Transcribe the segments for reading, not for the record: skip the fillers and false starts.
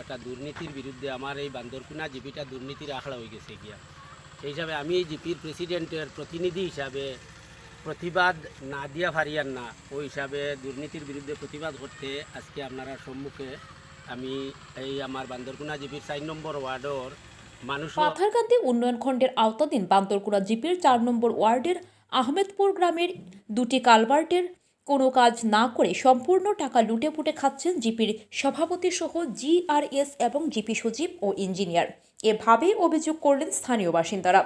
একটা দুর্নীতির বিরুদ্ধে আমার এই বান্দরকুনা জিপিটা দুর্নীতির আখড়া হয়ে গেছে গিয়া। সেই হিসাবে আমি এই জিপির প্রেসিডেন্টের প্রতিনিধি হিসাবে প্রতিবাদ না দিয়া ফারিয়ান না, ওই হিসাবে দুর্নীতির বিরুদ্ধে প্রতিবাদ করতে আজকে আপনারা সম্মুখে আমি এই আমার বান্দরকুনা জিপির 4 নম্বর ওয়ার্ডর মানুষ। পাথারকান্দি উন্নয়ন খণ্ডের আওতাধীন বান্দরকুনা জিপির 4 নম্বর ওয়ার্ডের আহমেদপুর গ্রামের দুটি কালভার্টের কোনো কাজ না করে সম্পূর্ণ টাকা লুটেপুটে খাচ্ছেন জিপির সভাপতি সহ জিআরএস এবং জিপি সচিব ও ইঞ্জিনিয়ার। এভাবেই অভিযোগ করলেন স্থানীয় বাসিন্দারা।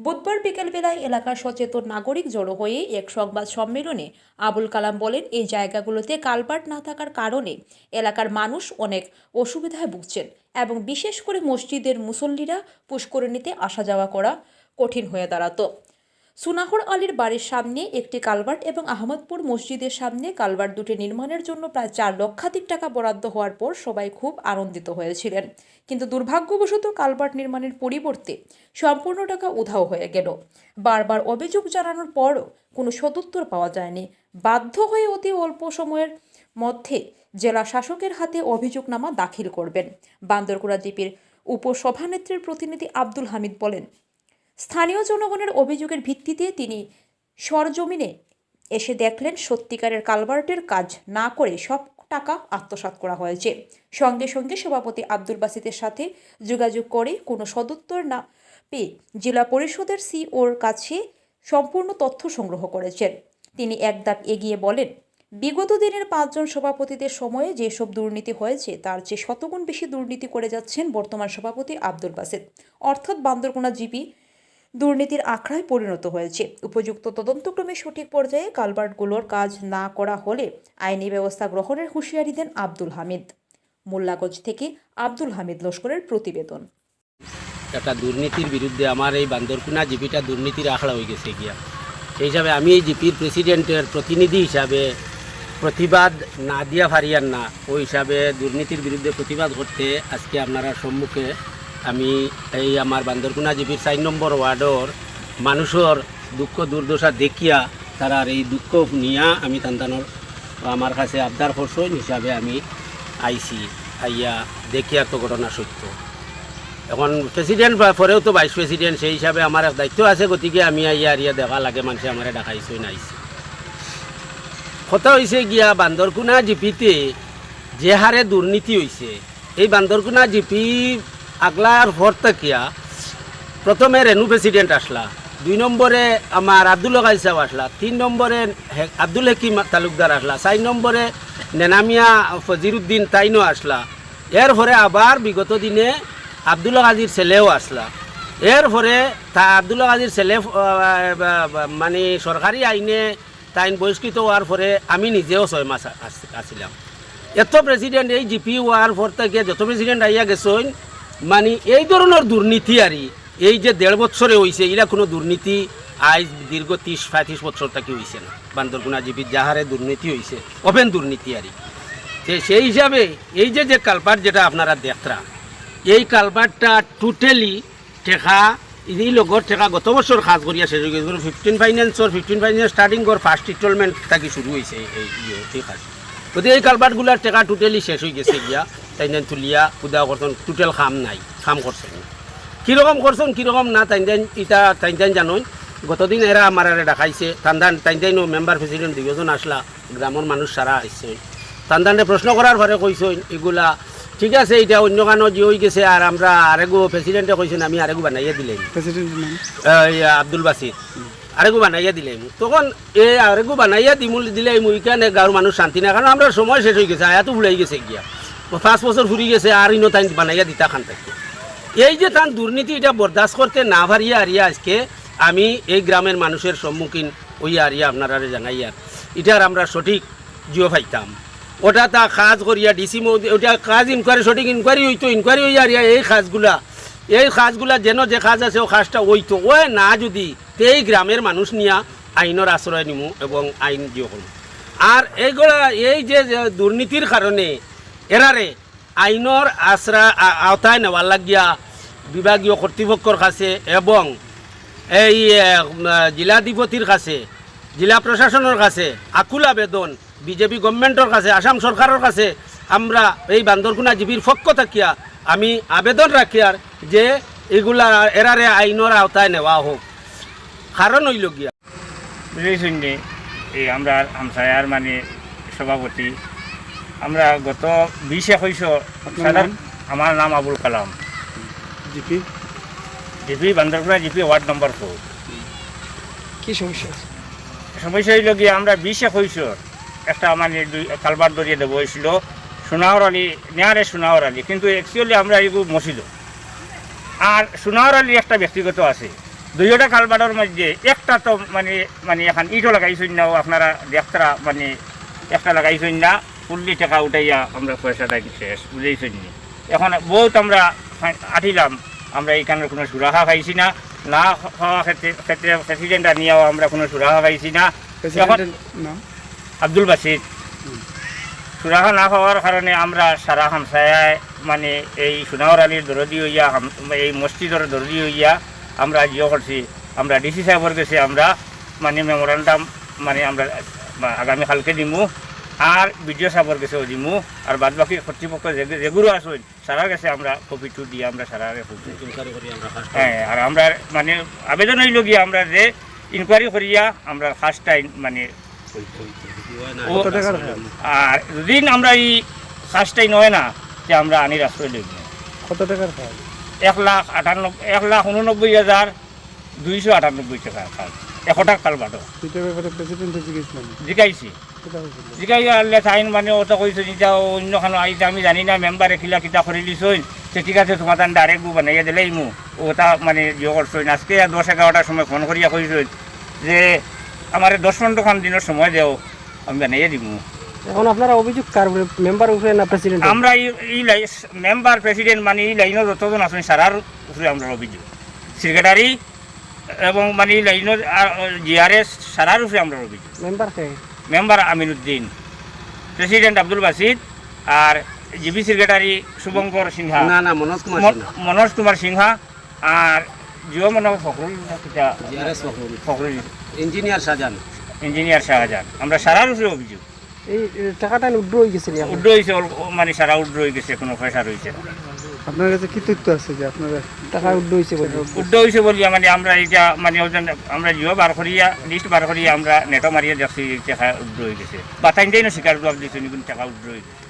বুধবার বিকেলবেলায় এলাকার সচেতন নাগরিক জড়ো হয়ে এক সংবাদ সম্মেলনে আবুল কালাম বলেন, এই জায়গাগুলোতে কালভার্ট না থাকার কারণে এলাকার মানুষ অনেক অসুবিধায় ভুগছেন এবং বিশেষ করে মসজিদের মুসল্লিরা পুষ্করিণীতে আসা যাওয়া করা কঠিন হয়ে দাঁড়াতো। সুনাহর আলীর বাড়ির সামনে একটি কালভার্ট এবং আহমদপুর মসজিদের সামনে কালভার্ট দুটি নির্মাণের জন্য প্রায় 4 লক্ষাধিক টাকা বরাদ্দ হওয়ার পর সবাই খুব আনন্দিত হয়েছিলেন, কিন্তু দুর্ভাগ্যবশত কালভার্ট নির্মাণের পরিবর্তে সম্পূর্ণ টাকা উধাও হয়ে গেল। বারবার অভিযোগ জানানোর পরও কোনো সদুত্তর পাওয়া যায়নি। বাধ্য হয়ে অতি অল্প সময়ের মধ্যে জেলা শাসকের হাতে অভিযোগনামা দাখিল করবেন। বান্দরকুনা জিপির উপসভানেত্রীর প্রতিনিধি আব্দুল হামিদ বলেন, স্থানীয় জনগণের অভিযোগের ভিত্তিতে তিনি সরজমিনে এসে দেখলেন সত্যিকারের কালভার্টের কাজ না করে সব টাকা আত্মসাৎ করা হয়েছে। সঙ্গে সঙ্গে সভাপতি আব্দুল বাসিতের সাথে যোগাযোগ করে কোনো সদুত্তর না পেয়ে জেলা পরিষদের সিওর কাছে সম্পূর্ণ তথ্য সংগ্রহ করেছেন। তিনি এক ধাপ এগিয়ে বলেন, বিগত দিনের 5 জন সভাপতিদের সময়ে যেসব দুর্নীতি হয়েছে তার চেয়ে শতগুণ বেশি দুর্নীতি করে যাচ্ছেন বর্তমান সভাপতি আব্দুল বাসিত। অর্থাৎ বান্দরকুনা জিপি দুর্নীতির আখড়ায় পরিণত হয়েছে। উপযুক্ত তদন্তক্রমে সঠিক পর্যায়ে কালভার্টগুলোর কাজ না করা হলে আইনি ব্যবস্থা গ্রহণের হুঁশিয়ারি দেন আব্দুল হামিদ। মোল্লাগঞ্জ থেকে আব্দুল হামিদ লস্করের প্রতিবেদন। একটা দুর্নীতির বিরুদ্ধে আমার এই বান্দরকুনা জিপিটা দুর্নীতির আখড়া হয়ে গেছে গিয়া। সেই হিসাবে আমি এই জিপির প্রেসিডেন্টের প্রতিনিধি হিসাবে প্রতিবাদ না দিয়া ফারিয়ান না, ওই হিসাবে দুর্নীতির বিরুদ্ধে প্রতিবাদ করতে আজকে আপনারা সম্মুখে আমি এই আমার বান্দরকুনা জিপির 4 নম্বর ওয়ার্ডর মানুষের দুঃখ দুর্দশা দেখিয়া তারার এই দুঃখ নিয়া আমি তান্তানোর আমার কাছে আবদার করছেন হিসাবে আমি আইছি। আইয়া দেখিয়া তো ঘটনা সত্য। এখন প্রেসিডেন্ট পরেও তো ভাইস প্রেসিডেন্ট, সেই হিসাবে আমার এক দায়িত্ব আছে, গতিকে আমি আইয়া আরিয়া দেখা লাগে মানুষে আমার ডাকাইছই না আইসি। কথা হয়েছে গিয়া বান্দরকুনা জিপিতে যে হারে দুর্নীতি হয়েছে, এই বান্দরকুনা জিপি আগলার ভর থাকিয়া প্রথমে রেনু প্রেসিডেন্ট আসলা, 2 নম্বরে আমার আব্দুল গাইল সাহেব আসলা, 3 নম্বরে আব্দুল হাকিম তালুকদার আসলা, 4 নম্বরে নেনামিয়া ফজিরুদ্দিন তাইনও আসলা। এরপরে আবার বিগত দিনে আব্দুল গাজীর ছেলেও আসলা। এরপরে তা আব্দুল গাজীর ছেলে মানে সরকারি আইনে তাইন বহিষ্কৃত হওয়ার পরে আমি নিজেও 6 মাস আসছিলাম। এত প্রেসিডেন্ট এই জিপি হওয়ার পর থেকে যত প্রেসিডেন্ট আইয়া গেছেন, মানে এই ধরনের দুর্নীতি আর এই যে 1.5 বছরে হয়েছে, এরা কোনো দুর্নীতি আজ দীর্ঘ 30-35 বছর থেকে হয়েছে না। বান্দরকুনা জিপির যাহারে দুর্নীতি হয়েছে ওপেন দুর্নীতি আর সেই হিসাবে এই যে কালভার্ট যেটা আপনারা দেখরা, এই কালভার্টটা টোটালি টেকা এই লগর টেকা গত বছর কাজ করিয়া শেষ হয়ে গেছে। 15 ফাইন্যান্স স্টার্টিং কর ফার্স্ট ইনস্টলমেন্ট থাকি শুরু হয়েছে এই কাজ। গতিকে এই কালভার্টগুলার টেকা টোটালি শেষ হয়ে গেছে গিয়া। তাইন তুলিয়া উদা করছেন, টোটাল খাম নাই, খাম করছেন কীরকম করছেন কীরকম না তাইন ইটা তাইন জানোই। গতদিন এরা আমার দেখাইছে তাইন মেম্বার প্রেসিডেন্ট 2 জন আসলা, গ্রামের মানুষ সারা আসছে। তান্দানে প্রশ্ন করার পরে কইছেন এগুলা ঠিক আছে, এটা অন্য গানও যে হয়ে গেছে, আর আমরা আরেগো প্রেসিডেন্টে কইছেন আমি আরেগো বানাইয়া দিলেন, আব্দুল বাসিত আরেগো বানাইয়া দিলেন। তখন এই আরেগো বানাইয়া দিলে মুইখানে গাঁর মানুষ শান্তি না, কারণ আমরা সময় শেষ হয়ে গেছে, আয়াতো ভুলাই গেছে গিয়া 5 বছর ফুরি গেছে, আর ইনো তাই বানাইয়া দিতা খান থাকতে। এই যে তার দুর্নীতি এটা বরদাস্ত করতে না পারিয়া আরিয়া আজকে আমি এই গ্রামের মানুষের সম্মুখীন ওই আরিয়া আপনারা জানাইয়ার এটার আমরা সঠিক জিও পাইতাম। ওটা তা কাজ করিয়া ডিসি ওটা কাজ ইনকোয়ারি সঠিক ইনকোয়ারি হইতো, ইনকোয়ারি হইয়া আরিয়া এই কাজগুলা যেন যে কাজ আছে ও কাজটা হইতো। ও না যদি এই গ্রামের মানুষ নিয়া আইনের আশ্রয় নিমু এবং আইন জিও করবো। আর এইগুলা এই যে দুর্নীতির কারণে এরারে আইনের আওতায় নেওয়ার লাগিয়া বিভাগীয় কর্তৃপক্ষর কাছে এবং এই জেলাধিপতির কাছে, জেলা প্রশাসনের কাছে আকুল আবেদন বিজেপি গভর্নমেন্টের কাছে, আসাম সরকারের কাছে আমরা এই বান্দরকুনা জিবির পক্ষ থাকিয়া আমি আবেদন রাখি আর যে এগুলা এরারে আইনের আওতায় নেওয়া হোক। কারণ হইল গিয়া বুঝেছেন যে এই আমরা হামসায়ার মানে সভাপতি আমরা গত 20-21 আমার নাম Abul Kalam, GP GP Bandarkuna GP ward number 4। কি সমস্যা? সমস্যা হইল গিয়ে আমরা 20-21 একটা মানে কালবার দরিয়ে দেবো হয়েছিল সোনাহর আলী নেয়ারে সোনাহর আলী, কিন্তু অ্যাকচুয়ালি আমরা এগুলো মসজিদ আর সোনাহর আলী একটা ব্যক্তিগত আছে। দুইটা কালবারের মধ্যে একটা তো মানে মানে এখন ইটও লাগাইছেন না, আপনারা দেখতারা মানে একটা লাগাইছেন না, ফুল্লি টাকা উঠাইয়া আমরা পয়সাটা শেষ বুঝেইছেন নি। এখন বহুত আমরা আঠিলাম, আমরা এইখানের কোনো সুরাহা পাইছি না, না খাওয়া ক্ষেত্রে প্রেসিডেন্টটা নিয়েও আমরা কোনো সুরাহা পাইছি না। এখন নাম আব্দুল বাসিদ সুরাহা না পাওয়ার কারণে আমরা সারা হামসায় মানে এই সোনাহর আলীর দরদি হইয়া এই মসজিদের দরদি হইয়া আমরা জিও করছি। আমরা ডিসি সাহেবের কাছে আমরা মানে মেমোরান্ডাম মানে আমরা আগামীকালকে দিমু, আর বিডিও সাহেবের কাছেও দিমু, আর বাদ বাকি কর্তৃপক্ষ যেগুলো আসুন সারার কাছে আমরা কপিটু দিয়ে আমরা সারারে খুঁজছি। হ্যাঁ, আর আমরা মানে আবেদন হইল গিয়ে আমরা যে ইনকোয়ারি করিয়া আমরা ফার্স্ট টাইম মানে আর যদি আমরা এই ফার্স্ট টাইম হয় না যে আমরা আনির আশ্রয় লই কত টাকার ফাইল? 1,98,298 টাকা খাল 100 টাকা খাল বাটো দুটো ব্যাপারে প্রেসিডেন্টে জিজ্ঞেসলাম, জিকাইছি কোথা হয়েছিল? জিকাই আনলে চাইন মানে ওটা কইছে যে অন্যখানে আইতে আমি জানি না, মেম্বারে খিলা কিতা করে দিছইন, সে ঠিক আছে তোমার তান ডাইরেক্ট বানাইয়া দিলেই মু ওটা মানে ইয়ে করছইন। আজকে 10-11টার সময় ফোন করিয়া কইছইন যে আমার 10-15 দিনের সময় দেও, আমি বানাইয়া দিমু। এখন আপনারা অভিযোগ কার মেম্বার উপরে না প্রেসিডেন্ট? আমরা এই মেম্বার প্রেসিডেন্ট মানে এই লাইনের যতজন আছেন সারার উপরে আমরা অভিযোগ, সেক্রেটারি এবং মানে এই লাইনের জিআরএস সারার উপরে আমরা অভিযোগ। মেম্বার কে? Member Aminuddin, president Abdul Basit, আর জিবি সেক্রেটারি শুভঙ্কর সিনহা, না না মনোজ কুমার মনোজ কুমার সিনহা, আর জিও মনোজ ফখরুল ফখরুল ইঞ্জিনিয়ার শাহজাহান, ইঞ্জিনিয়ার শাহজাহান। আমরা সারার উপরে অভিযোগ। এই টাকাটা উড্র হয়ে গেছে উড্র হয়েছে মানে সারা উড্র হয়ে গেছে, কোনো পয়সা রয়েছে না। আপনার কাছে কি তথ্য আছে যে আপনারা টাকা উড্র হয়েছে বলে? উড্র হয়েছে বলিয়া মানে আমরা এইটা মানে ওজন আমরা জিও বার করিয়া লিস্ট বার করিয়া আমরা নেটো মারিয়া দেখছি টাকা উড্র হয়ে গেছে, বা তাইনটাই না স্বীকার জবাব দিয়েছে টাকা উড্র হয়ে গেছে।